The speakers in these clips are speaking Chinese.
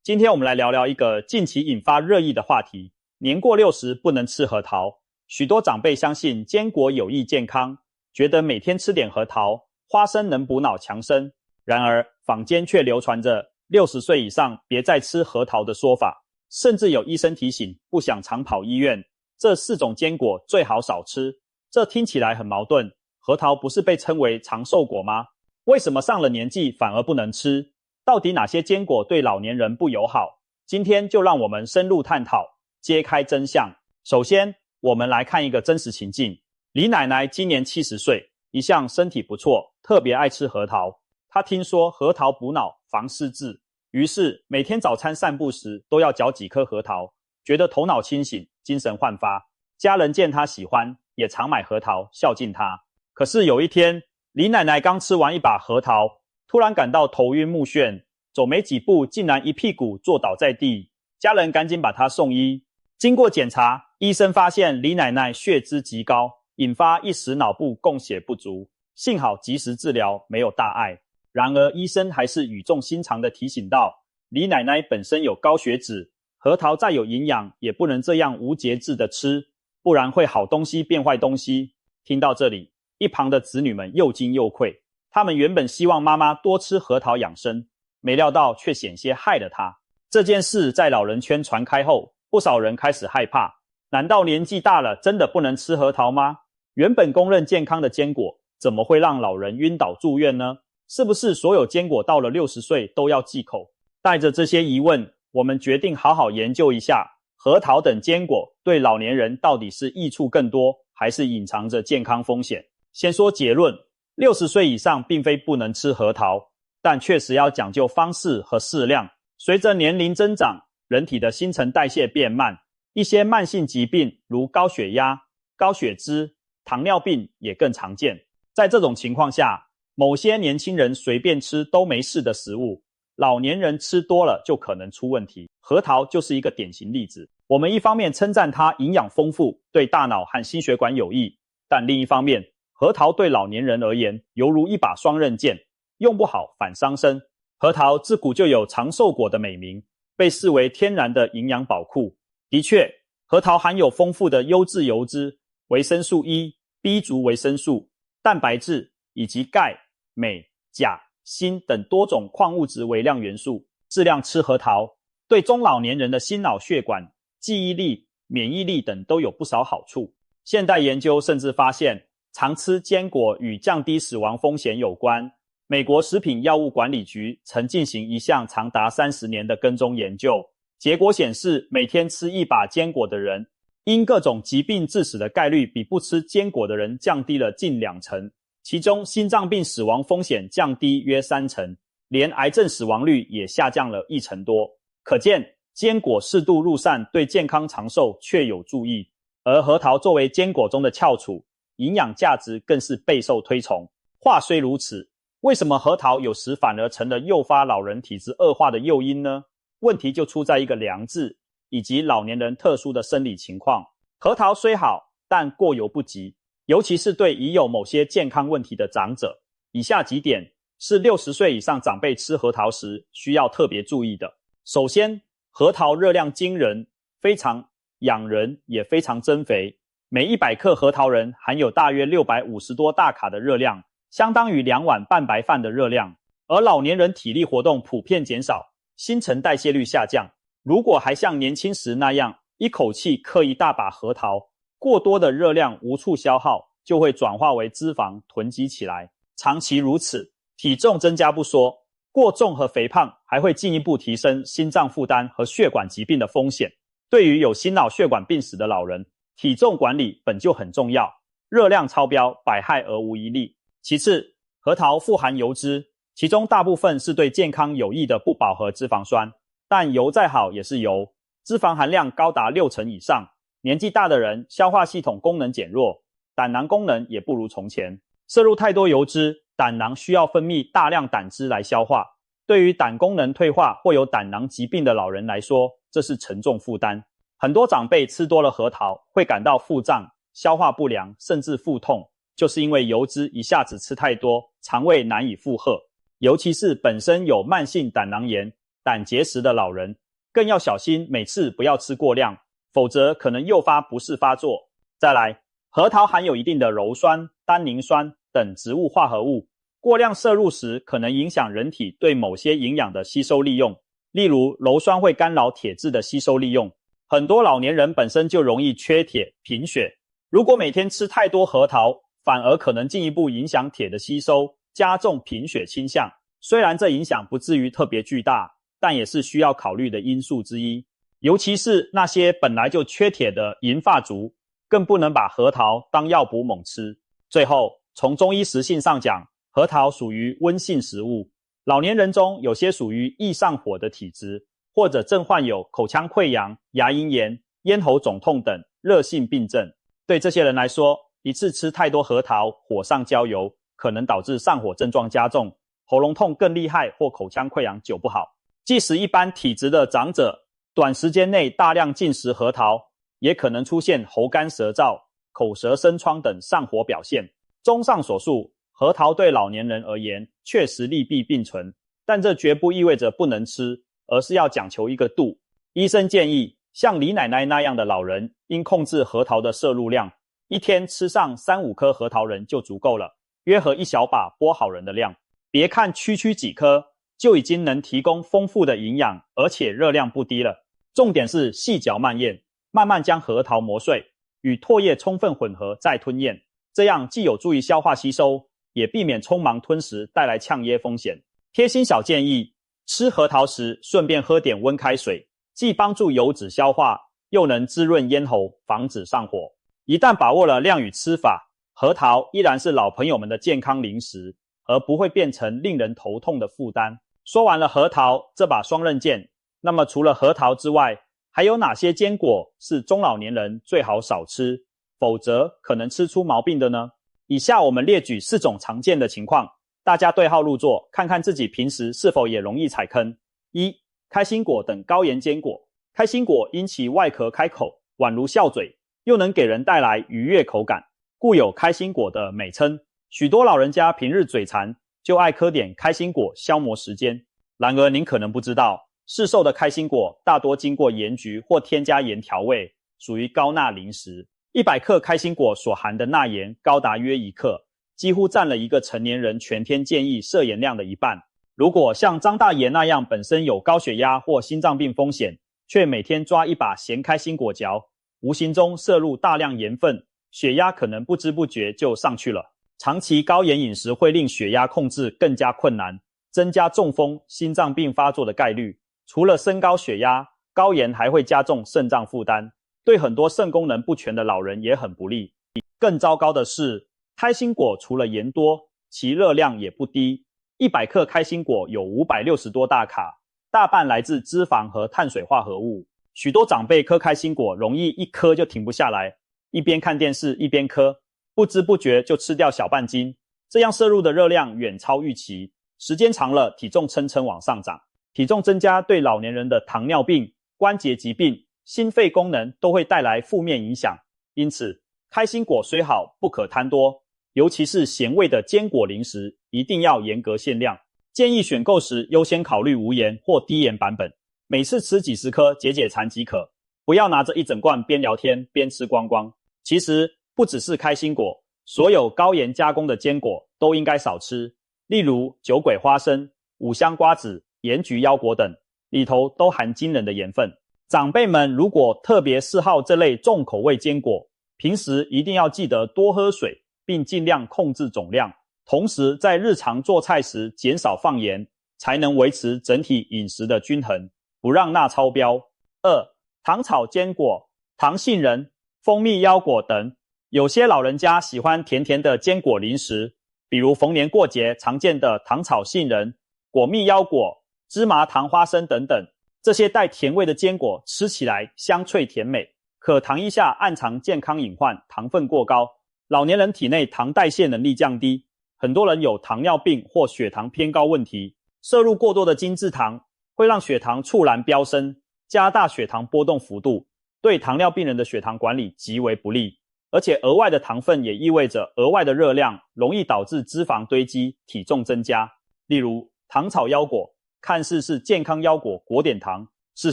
今天我们来聊聊一个近期引发热议的话题：年过60不能吃核桃。许多长辈相信坚果有益健康，觉得每天吃点核桃、花生能补脑强身。然而，坊间却流传着60岁以上别再吃核桃的说法，甚至有医生提醒不想常跑医院，这4种坚果最好少吃。这听起来很矛盾，核桃不是被称为长寿果吗？为什么上了年纪反而不能吃？到底哪些坚果对老年人不友好？今天就让我们深入探讨，揭开真相。首先，我们来看一个真实情境。李奶奶今年70岁，一向身体不错，特别爱吃核桃。她听说核桃补脑防失智，于是每天早餐散步时都要嚼几颗核桃，觉得头脑清醒，精神焕发。家人见她喜欢，也常买核桃孝敬她。可是有一天，李奶奶刚吃完一把核桃，突然感到头晕目眩，走没几步竟然一屁股坐倒在地，家人赶紧把她送医。经过检查，医生发现李奶奶血脂极高，引发一时脑部供血不足，幸好及时治疗，没有大碍。然而医生还是语重心长地提醒道，李奶奶本身有高血脂，核桃再有营养也不能这样无节制地吃，不然会好东西变坏东西。听到这里，一旁的子女们又惊又愧，他们原本希望妈妈多吃核桃养生，没料到却险些害了她。这件事在老人圈传开后，不少人开始害怕，难道年纪大了真的不能吃核桃吗？原本公认健康的坚果，怎么会让老人晕倒住院呢？是不是所有坚果到了60岁都要忌口？带着这些疑问，我们决定好好研究一下核桃等坚果对老年人到底是益处更多，还是隐藏着健康风险。先说结论，60岁以上并非不能吃核桃，但确实要讲究方式和适量。随着年龄增长，人体的新陈代谢变慢，一些慢性疾病如高血压、高血脂、糖尿病也更常见。在这种情况下，某些年轻人随便吃都没事的食物，老年人吃多了就可能出问题。核桃就是一个典型例子。我们一方面称赞它营养丰富，对大脑和心血管有益，但另一方面，核桃对老年人而言犹如一把双刃剑，用不好反伤身。核桃自古就有长寿果的美名，被视为天然的营养宝库。的确，核桃含有丰富的优质油脂、维生素 E、B 族维生素、蛋白质以及钙、镁、钾、锌等多种矿物质微量元素。适量吃核桃，对中老年人的心脑血管、记忆力、免疫力等都有不少好处。现代研究甚至发现，常吃坚果与降低死亡风险有关。美国食品药物管理局曾进行一项长达30年的跟踪研究，结果显示，每天吃一把坚果的人，因各种疾病致死的概率比不吃坚果的人降低了近2成，其中心脏病死亡风险降低约3成，连癌症死亡率也下降了1成多。可见，坚果适度入膳对健康长寿确有助益，而核桃作为坚果中的翘楚，营养价值更是备受推崇。话虽如此，为什么核桃有时反而成了诱发老人体质恶化的诱因呢？问题就出在一个良字，以及老年人特殊的生理情况。核桃虽好，但过犹不及，尤其是对已有某些健康问题的长者。以下几点是60岁以上长辈吃核桃时需要特别注意的。首先，核桃热量惊人，非常养人，也非常增肥。每100克核桃仁含有大约650多大卡的热量，相当于2碗半白饭的热量。而老年人体力活动普遍减少，新陈代谢率下降，如果还像年轻时那样一口气嗑一大把核桃，过多的热量无处消耗，就会转化为脂肪囤积起来。长期如此，体重增加不说，过重和肥胖还会进一步提升心脏负担和血管疾病的风险。对于有心脑血管病史的老人，体重管理本就很重要，热量超标，百害而无一利。其次，核桃富含油脂，其中大部分是对健康有益的不饱和脂肪酸，但油再好也是油，脂肪含量高达6成以上。年纪大的人消化系统功能减弱，胆囊功能也不如从前。摄入太多油脂，胆囊需要分泌大量胆汁来消化，对于胆功能退化或有胆囊疾病的老人来说，这是沉重负担。很多长辈吃多了核桃会感到腹胀、消化不良，甚至腹痛，就是因为油脂一下子吃太多，肠胃难以负荷。尤其是本身有慢性胆囊炎胆结石的老人，更要小心每次不要吃过量，否则可能诱发不适发作。再来，核桃含有一定的鞣酸、单宁酸等植物化合物，过量摄入时可能影响人体对某些营养的吸收利用，例如鞣酸会干扰铁质的吸收利用。很多老年人本身就容易缺铁、贫血，如果每天吃太多核桃，反而可能进一步影响铁的吸收，加重贫血倾向。虽然这影响不至于特别巨大，但也是需要考虑的因素之一。尤其是那些本来就缺铁的银发族，更不能把核桃当药补猛吃。最后，从中医食性上讲，核桃属于温性食物，老年人中有些属于易上火的体质，或者正患有口腔溃疡、牙龈炎、咽喉肿痛等热性病症。对这些人来说，一次吃太多核桃，火上浇油，可能导致上火症状加重，喉咙痛更厉害，或口腔溃疡久不好。即使一般体质的长者，短时间内大量进食核桃，也可能出现喉干舌燥、口舌生疮等上火表现。综上所述，核桃对老年人而言确实利弊并存，但这绝不意味着不能吃，而是要讲求一个度。医生建议，像李奶奶那样的老人，应控制核桃的摄入量，一天吃上3-5颗核桃仁就足够了，约合1小把剥好仁的量。别看区区几颗，就已经能提供丰富的营养，而且热量不低了。重点是细嚼慢咽，慢慢将核桃磨碎，与唾液充分混合再吞咽，这样既有助于消化吸收，也避免匆忙吞食带来呛噎风险。贴心小建议，吃核桃时顺便喝点温开水，既帮助油脂消化，又能滋润咽喉，防止上火。一旦把握了量与吃法，核桃依然是老朋友们的健康零食，而不会变成令人头痛的负担。说完了核桃这把双刃剑，那么除了核桃之外，还有哪些坚果是中老年人最好少吃，否则可能吃出毛病的呢？以下我们列举4种常见的情况，大家对号入座，看看自己平时是否也容易踩坑。1. 开心果等高盐坚果。开心果因其外壳开口，宛如笑嘴，又能给人带来愉悦口感，故有开心果的美称。许多老人家平日嘴馋，就爱嗑点开心果消磨时间。然而您可能不知道，市售的开心果大多经过盐焗或添加盐调味，属于高钠零食。100克开心果所含的钠盐高达约1克，几乎占了一个成年人全天建议摄盐量的一半。如果像张大爷那样本身有高血压或心脏病风险，却每天抓一把咸开心果嚼，无形中摄入大量盐分，血压可能不知不觉就上去了。长期高盐饮食会令血压控制更加困难，增加中风、心脏病发作的概率。除了升高血压，高盐还会加重肾脏负担，对很多肾功能不全的老人也很不利。更糟糕的是，开心果除了盐多，其热量也不低。100克开心果有560多大卡，大半来自脂肪和碳水化合物。许多长辈嗑开心果容易一嗑就停不下来，一边看电视一边嗑，不知不觉就吃掉小半斤，这样摄入的热量远超预期，时间长了体重蹭蹭往上涨。体重增加对老年人的糖尿病、关节疾病、心肺功能都会带来负面影响。因此，开心果虽好，不可贪多，尤其是咸味的坚果零食，一定要严格限量。建议选购时优先考虑无盐或低盐版本，每次吃几十颗解解馋即可，不要拿着一整罐边聊天边吃光光。其实不只是开心果，所有高盐加工的坚果都应该少吃，例如酒鬼花生、五香瓜子、盐焗腰果等，里头都含惊人的盐分。长辈们如果特别嗜好这类重口味坚果，平时一定要记得多喝水，并尽量控制总量，同时在日常做菜时减少放盐，才能维持整体饮食的均衡，不让钠超标。2. 糖炒坚果、糖杏仁、蜂蜜腰果等。有些老人家喜欢甜甜的坚果零食，比如逢年过节常见的糖炒杏仁、果蜜腰果、芝麻糖花生等等，这些带甜味的坚果吃起来香脆甜美，可糖一下暗藏健康隐患，糖分过高。老年人体内糖代谢能力降低，很多人有糖尿病或血糖偏高问题，摄入过多的精制糖会让血糖猝然飙升，加大血糖波动幅度，对糖尿病人的血糖管理极为不利。而且额外的糖分也意味着额外的热量，容易导致脂肪堆积，体重增加。例如糖炒腰果看似是健康腰果果点糖，事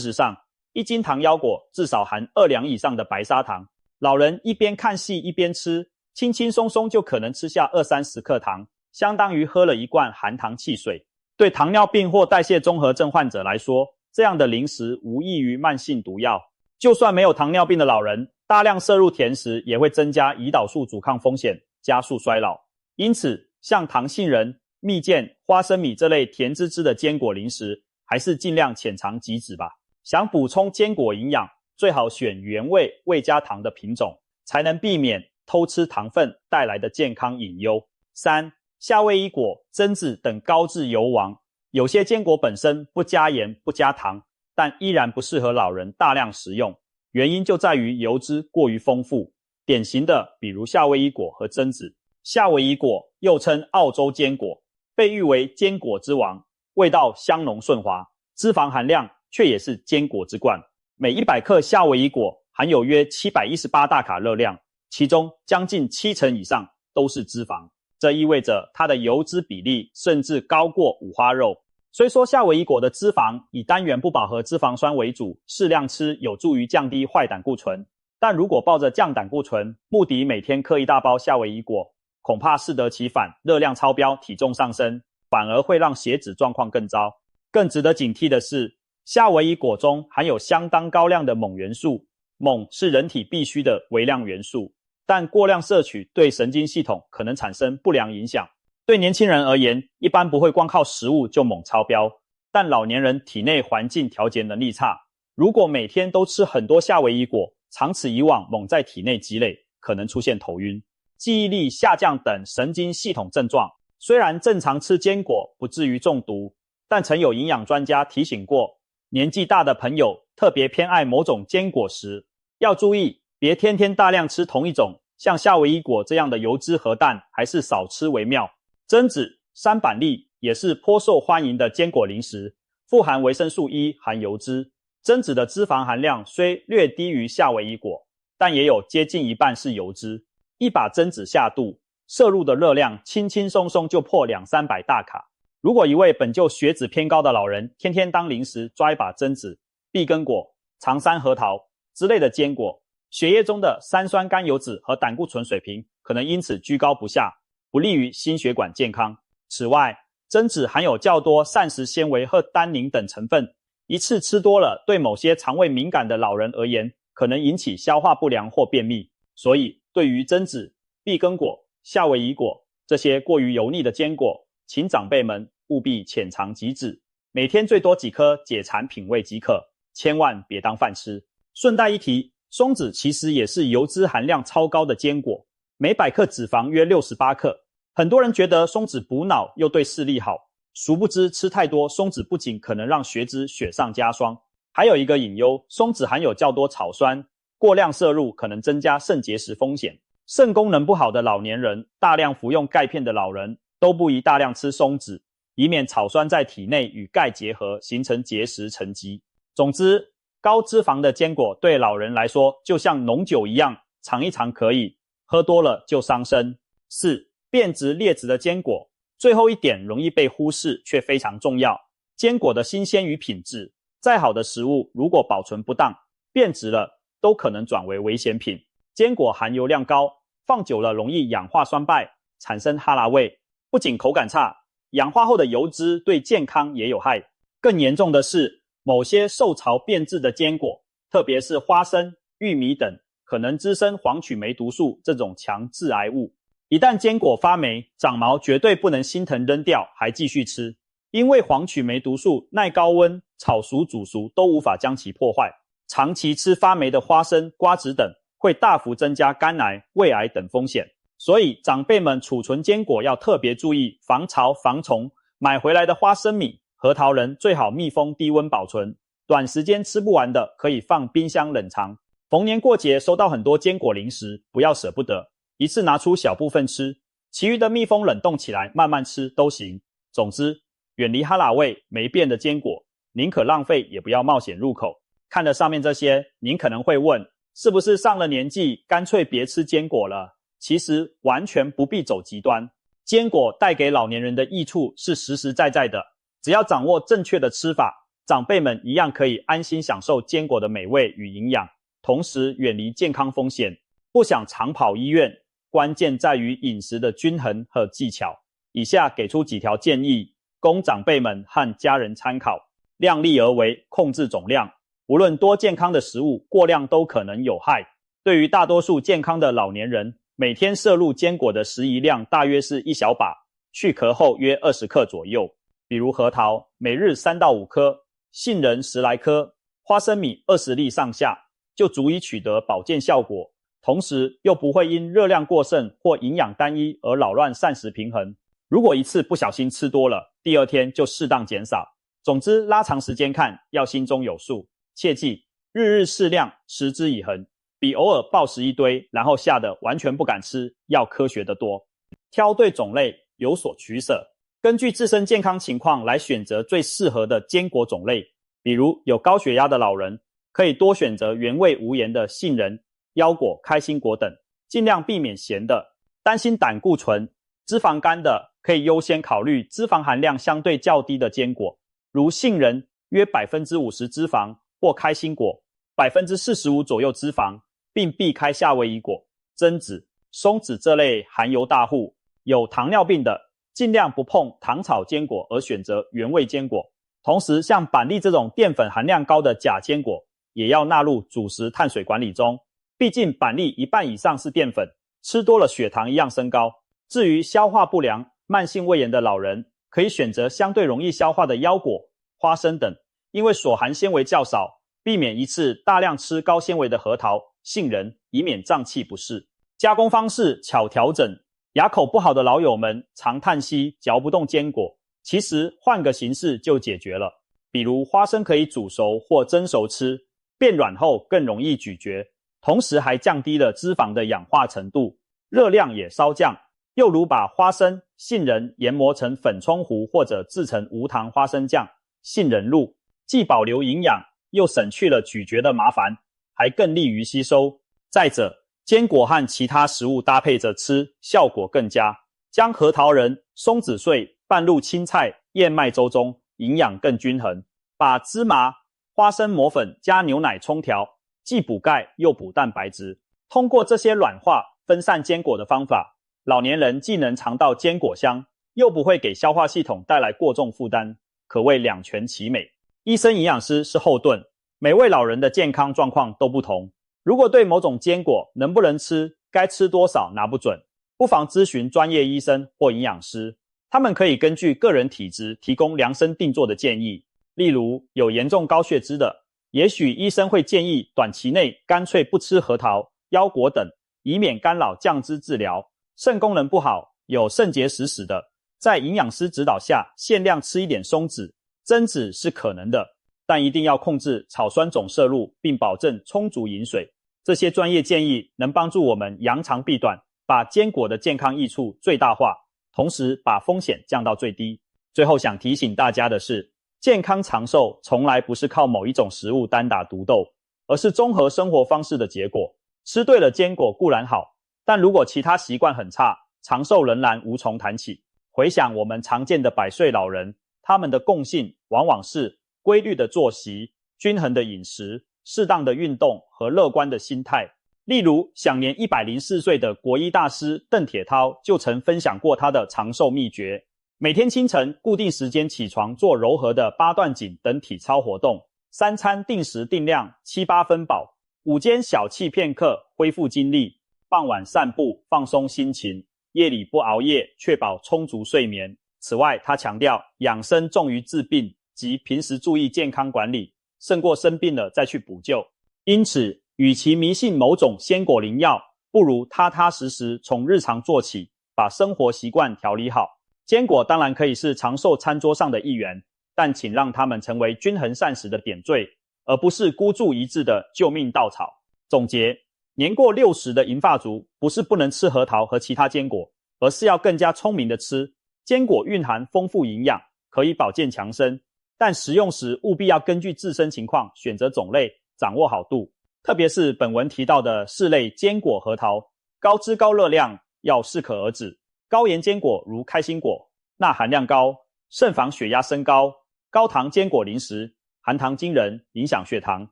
实上一斤糖腰果至少含2两以上的白砂糖，老人一边看戏一边吃，轻轻松松就可能吃下20-30克糖，相当于喝了一罐含糖汽水。对糖尿病或代谢综合症患者来说，这样的零食无异于慢性毒药。就算没有糖尿病的老人，大量摄入甜食也会增加胰岛素阻抗风险，加速衰老。因此，像糖杏仁、蜜饯、花生米这类甜滋滋的坚果零食，还是尽量浅尝即止吧。想补充坚果营养，最好选原味未加糖的品种，才能避免偷吃糖分带来的健康隐忧。3. 夏威夷果、榛子等高质油王，有些坚果本身不加盐不加糖，但依然不适合老人大量食用，原因就在于油脂过于丰富。典型的比如夏威夷果和榛子。夏威夷果又称澳洲坚果，被誉为坚果之王，味道香浓顺滑，脂肪含量却也是坚果之冠。每100克夏威夷果含有约718大卡热量，其中将近70%以上都是脂肪。这意味着它的油脂比例甚至高过五花肉。虽说夏威夷果的脂肪以单元不饱和脂肪酸为主，适量吃有助于降低坏胆固醇，但如果抱着降胆固醇，目的每天嗑一大包夏威夷果，恐怕适得其反，热量超标，体重上升，反而会让血脂状况更糟。更值得警惕的是，夏威夷果中含有相当高量的锰元素，锰是人体必需的微量元素，但过量摄取对神经系统可能产生不良影响。对年轻人而言，一般不会光靠食物就锰超标，但老年人体内环境调节能力差，如果每天都吃很多夏威夷果，长此以往锰在体内积累，可能出现头晕、记忆力下降等神经系统症状。虽然正常吃坚果不至于中毒，但曾有营养专家提醒过，年纪大的朋友特别偏爱某种坚果时，要注意别天天大量吃同一种，像夏威夷果这样的油脂核弹，还是少吃为妙。榛子、山板栗也是颇受欢迎的坚果零食，富含维生素 E 含油脂。榛子的脂肪含量虽略低于夏威夷果，但也有接近一半是油脂。一把榛子下肚，摄入的热量轻轻松松就破200-300大卡。如果一位本就血脂偏高的老人天天当零食抓一把榛子、碧根果、长山核桃之类的坚果，血液中的三酸甘油酯和胆固醇水平可能因此居高不下，不利于心血管健康。此外，榛子含有较多膳食纤维和单宁等成分，一次吃多了，对某些肠胃敏感的老人而言，可能引起消化不良或便秘。所以，对于榛子、碧根果、夏威夷果这些过于油腻的坚果，请长辈们务必浅尝即止，每天最多几颗解馋品味即可，千万别当饭吃。顺带一提，松子其实也是油脂含量超高的坚果，每100克脂肪约68克。很多人觉得松子补脑又对视力好，殊不知吃太多松子不仅可能让血脂雪上加霜，还有一个隐忧，松子含有较多草酸，过量摄入可能增加肾结石风险。肾功能不好的老年人、大量服用钙片的老人都不宜大量吃松子，以免草酸在体内与钙结合，形成结石沉积。总之，高脂肪的坚果对老人来说就像浓酒一样，尝一尝可以，喝多了就伤身。4. 变质劣质的坚果。最后一点容易被忽视，却非常重要。坚果的新鲜与品质，再好的食物如果保存不当，变质了都可能转为危险品。坚果含油量高，放久了容易氧化酸败，产生哈喇味，不仅口感差，氧化后的油脂对健康也有害。更严重的是，某些受潮变质的坚果，特别是花生、玉米等，可能滋生黄曲霉毒素这种强致癌物。一旦坚果发霉、长毛，绝对不能心疼扔掉，还继续吃，因为黄曲霉毒素耐高温、炒熟、煮熟都无法将其破坏。长期吃发霉的花生、瓜子等，会大幅增加肝癌、胃癌等风险。所以长辈们储存坚果要特别注意防潮防虫，买回来的花生米、核桃仁最好密封低温保存，短时间吃不完的可以放冰箱冷藏。逢年过节收到很多坚果零食，不要舍不得，一次拿出小部分吃，其余的密封冷冻起来慢慢吃都行。总之，远离哈喇味没变的坚果，宁可浪费也不要冒险入口。看了上面这些，您可能会问，是不是上了年纪干脆别吃坚果了？其实完全不必走极端，坚果带给老年人的益处是实实在在的，只只要掌握正确的吃法，长辈们一样可以安心享受坚果的美味与营养，同时远离健康风险。不想常跑医院，关键在于饮食的均衡和技巧。以下给出几条建议，供长辈们和家人参考。量力而为，控制总量。无论多健康的食物，过量都可能有害。对于大多数健康的老年人，每天摄入坚果的食宜量大约是1小把，去壳后约20克左右。比如核桃，每日3到5颗，杏仁10来颗，花生米20粒上下，就足以取得保健效果，同时又不会因热量过剩或营养单一而扰乱膳食平衡。如果一次不小心吃多了，第二天就适当减少。总之，拉长时间看，要心中有数。切记，日日适量，持之以恒，比偶尔暴食一堆，然后吓得完全不敢吃，要科学得多。挑对种类，有所取舍，根据自身健康情况来选择最适合的坚果种类。比如有高血压的老人，可以多选择原味无盐的杏仁、腰果、开心果等，尽量避免咸的。担心胆固醇、脂肪肝的，可以优先考虑脂肪含量相对较低的坚果，如杏仁约 50% 脂肪，或开心果 45% 左右脂肪，并避开夏威夷果、榛子、松子这类含油大户。有糖尿病的，尽量不碰糖炒坚果，而选择原味坚果。同时，像板栗这种淀粉含量高的假坚果，也要纳入主食碳水管理中。毕竟板栗一半以上是淀粉，吃多了血糖一样升高。至于消化不良、慢性胃炎的老人，可以选择相对容易消化的腰果、花生等，因为所含纤维较少，避免一次大量吃高纤维的核桃、杏仁，以免胀气不适。加工方式巧调整，牙口不好的老友们常叹息嚼不动坚果，其实换个形式就解决了。比如花生可以煮熟或蒸熟吃，变软后更容易咀嚼，同时还降低了脂肪的氧化程度，热量也稍降。又如把花生、杏仁研磨成粉冲糊，或者制成无糖花生酱、杏仁露，既保留营养，又省去了咀嚼的麻烦，还更利于吸收。再者，坚果和其他食物搭配着吃，效果更佳。将核桃仁、松子碎拌入青菜、燕麦粥中，营养更均衡。把芝麻、花生磨粉加牛奶冲调，既补钙又补蛋白质。通过这些软化、分散坚果的方法，老年人既能尝到坚果香，又不会给消化系统带来过重负担，可谓两全其美。医生营养师是后盾，每位老人的健康状况都不同，如果对某种坚果能不能吃、该吃多少拿不准，不妨咨询专业医生或营养师，他们可以根据个人体质提供量身定做的建议。例如有严重高血脂的，也许医生会建议短期内干脆不吃核桃、腰果等，以免干扰降脂治疗。肾功能不好、有肾结石史的，在营养师指导下限量吃一点松子、榛子是可能的，但一定要控制草酸总摄入，并保证充足饮水。这些专业建议能帮助我们扬长避短，把坚果的健康益处最大化，同时把风险降到最低。最后想提醒大家的是，健康长寿从来不是靠某一种食物单打独斗，而是综合生活方式的结果。吃对了坚果固然好，但如果其他习惯很差，长寿仍然无从谈起。回想我们常见的100岁老人，他们的共性往往是规律的作息、均衡的饮食、适当的运动和乐观的心态。例如享年104岁的国医大师邓铁涛就曾分享过他的长寿秘诀：每天清晨固定时间起床做柔和的8段锦等体操活动，3餐定时定量7、8分饱，午间小憩片刻恢复精力，傍晚散步放松心情，夜里不熬夜，确保充足睡眠。此外，他强调养生重于治病，即平时注意健康管理，胜过生病了再去补救。因此，与其迷信某种鲜果灵药，不如踏踏实实从日常做起，把生活习惯调理好。坚果当然可以是长寿餐桌上的一员，但请让它们成为均衡膳食的点缀，而不是孤注一掷的救命稻草。总结，年过60的银发族不是不能吃核桃和其他坚果，而是要更加聪明的吃。坚果蕴含丰富营养，可以保健强身，但食用时务必要根据自身情况选择种类，掌握好度。特别是本文提到的4类坚果核桃，高脂高热量，要适可而止。高盐坚果如开心果，钠含量高，慎防血压升高，高糖坚果零食、含糖惊人，影响血糖，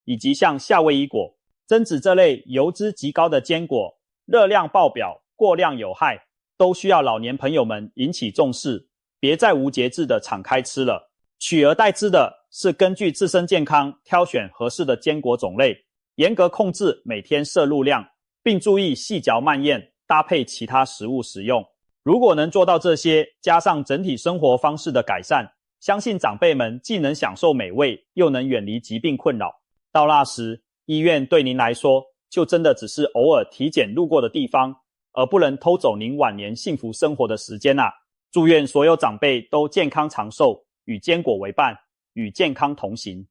以及像夏威夷果、榛子这类油脂极高的坚果，热量爆表，过量有害，都需要老年朋友们引起重视，别再无节制的敞开吃了。取而代之的是根据自身健康挑选合适的坚果种类，严格控制每天摄入量，并注意细嚼慢咽，搭配其他食物食用。如果能做到这些，加上整体生活方式的改善，相信长辈们既能享受美味，又能远离疾病困扰。到那时，医院对您来说，就真的只是偶尔体检路过的地方，而不能偷走您晚年幸福生活的时间啊！祝愿所有长辈都健康长寿，与坚果为伴，与健康同行。